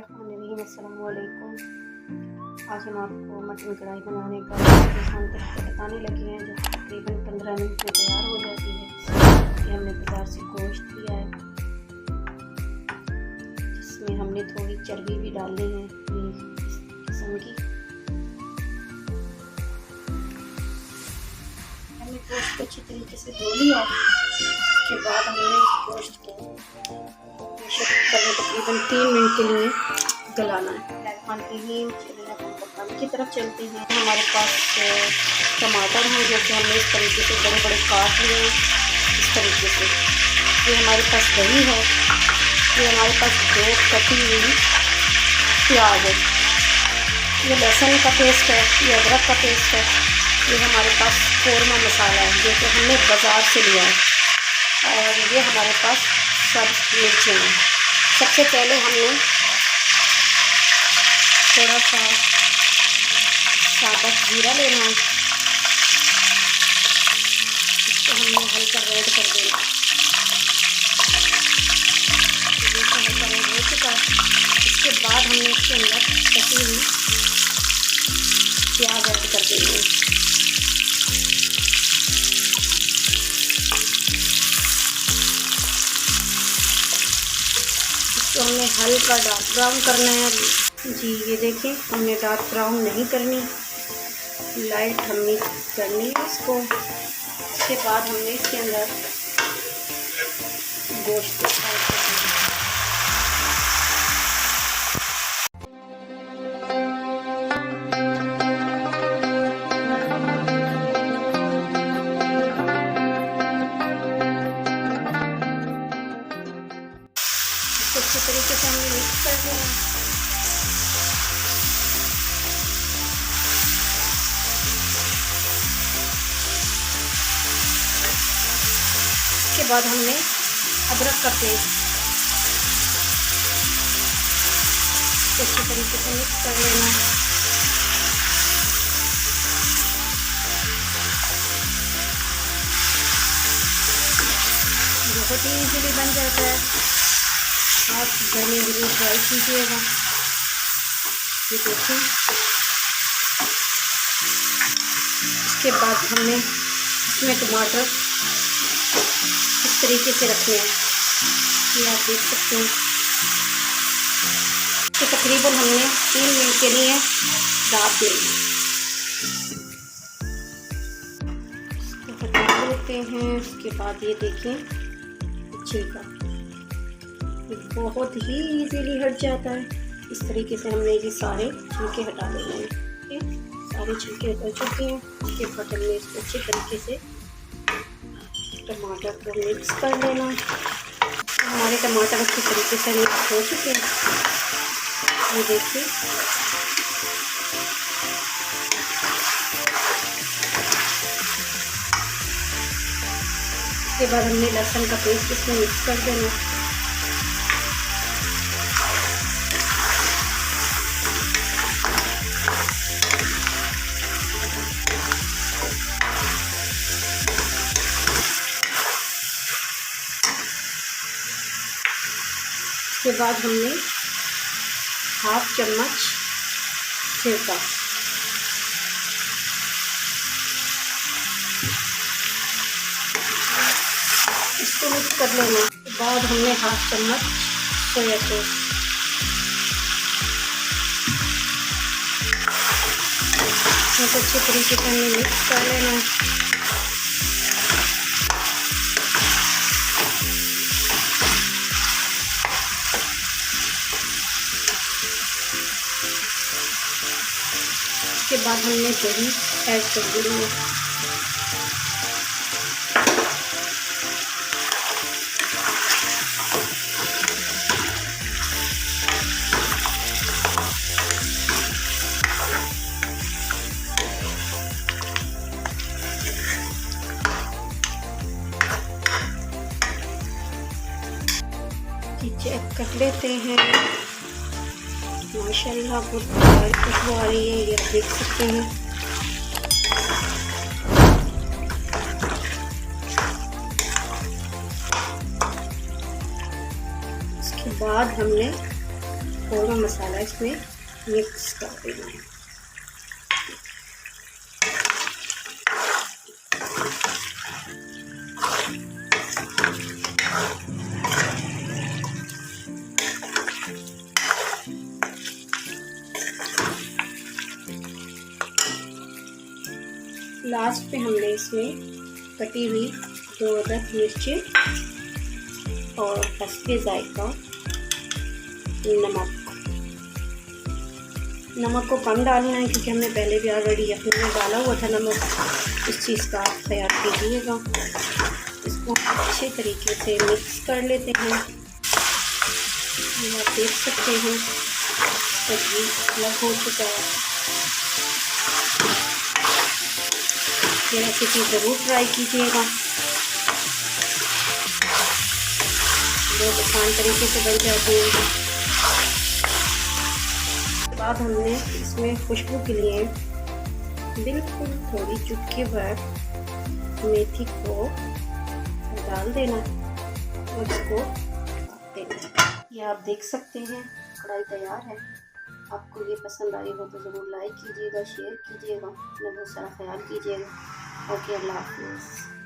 अस्सलाम वालेकुम। आज हम आपको मटन कढ़ाई बनाने का आसान तरीका बताने लगे हैं, जो तकरीबन 15 मिनट में तैयार हो जाती है। ये हमने बाज़ार से गोश्त लिया है, जिसमें हमने थोड़ी चर्बी भी डाली है इस किस्म की। हमने गोश्त को अच्छी तरीके से धो लिया। उसके बाद हमने गोश्त को तकरीबन 3 मिनट के लिए गलाना है। की तरफ चलते हैं। हमारे पास टमाटर हैं, जो कि हमने इस तरीके से बड़े बड़े काट लिए हैं। इस तरीके से ये हमारे पास दही है, ये हमारे पास 2 कटी हुई प्याज है, ये लहसुन का पेस्ट है, ये अदरक का पेस्ट है, ये हमारे पास कौरमा मसाला है जो कि हमने बाज़ार से लिया है, और ये हमारे पास सब्ज़ मिर्चें हैं। सबसे पहले हमने थोड़ा सा साबुत जीरा लेना है, इसको हमने हल्का रेड कर देना है। हल्का रेड हो चुका है। इसके बाद हमने इसके अंदर कटी हुई प्याज ऐड कर देंगे। इसको हमने हल्का डार्क ब्राउन करना है। जी ये देखें, हमने डार्क ब्राउन नहीं करनी, लाइट हमने करनी है इसको। इसके बाद हमने इसके अंदर गोश्त को ऐड कर देना। इसको अच्छी तरीके से हमने मिक्स कर देना। इसके बाद हमने अदरक का पेस्ट अच्छी तरीके से मिक्स कर लेना। बहुत ही इजीली बन जाता है, आप घर में ज़रूर ट्राई कीजिएगा। ये देखिए, इसके बाद हमने इसमें टमाटर इस तरीके से रखने हैं, ये आप देख सकते हैं। तो तकरीबन हमने 3 मिनट के लिए डाल देंगे। इसको हटा लेते हैं। उसके बाद ये देखें, छिलका बहुत ही इजीली हट जाता है। इस तरीके से हमने ये सारे छिलके हटा लेने हैं। सारे छिलके हट चुके हैं। उसके बाद हमने इसको अच्छे तरीके से टमाटर को मिक्स कर लेना। हमारे टमाटर अच्छी तरीके से मिक्स हो चुके हैं, ये देखिए। इसके बाद हमने लहसुन का पेस्ट इसमें मिक्स कर देना। इसके बाद हमने 1/2 चम्मच सिरका, इसको मिक्स कर लेना। उसके बाद हमने 1/2 चम्मच सोया सॉस, बहुत अच्छे तरीके से हमने मिक्स कर लेना। इसके बाद हमने दही ऐड कर देंगे। चेक कर लेते हैं। माशाल्लाह बहुत प्यारी खुशबू आ रही है, ये आप देख सकते हैं। इसके बाद हमने और मैं मसाला इसमें मिक्स कर देंगे। लास्ट पे हमने इसमें कटी हुई 2 अदद मिर्चें और हस्बे जायका नमक को कम डालना है क्योंकि हमने पहले भी ऑलरेडी यखनी में डाला हुआ था नमक। इस चीज़ का आप ख्याल कीजिएगा। इसको अच्छे तरीके से मिक्स कर लेते हैं। आप देख सकते हैं सब्जी अलग हो चुका है। ये रेसिपी ज़रूर ट्राई कीजिएगा, बहुत आसान तरीके से बन जाती है। उसके बाद हमने इसमें खुशबू के लिए बिल्कुल थोड़ी चुटकी भर मेथी को डाल देना और इसको देना। ये आप देख सकते हैं कढ़ाई तैयार है। आपको ये पसंद आई हो तो ज़रूर लाइक कीजिएगा, शेयर कीजिएगा, अपना बहुत सारा ख्याल कीजिएगा। ओके, अल्लाह हाफ़िज़।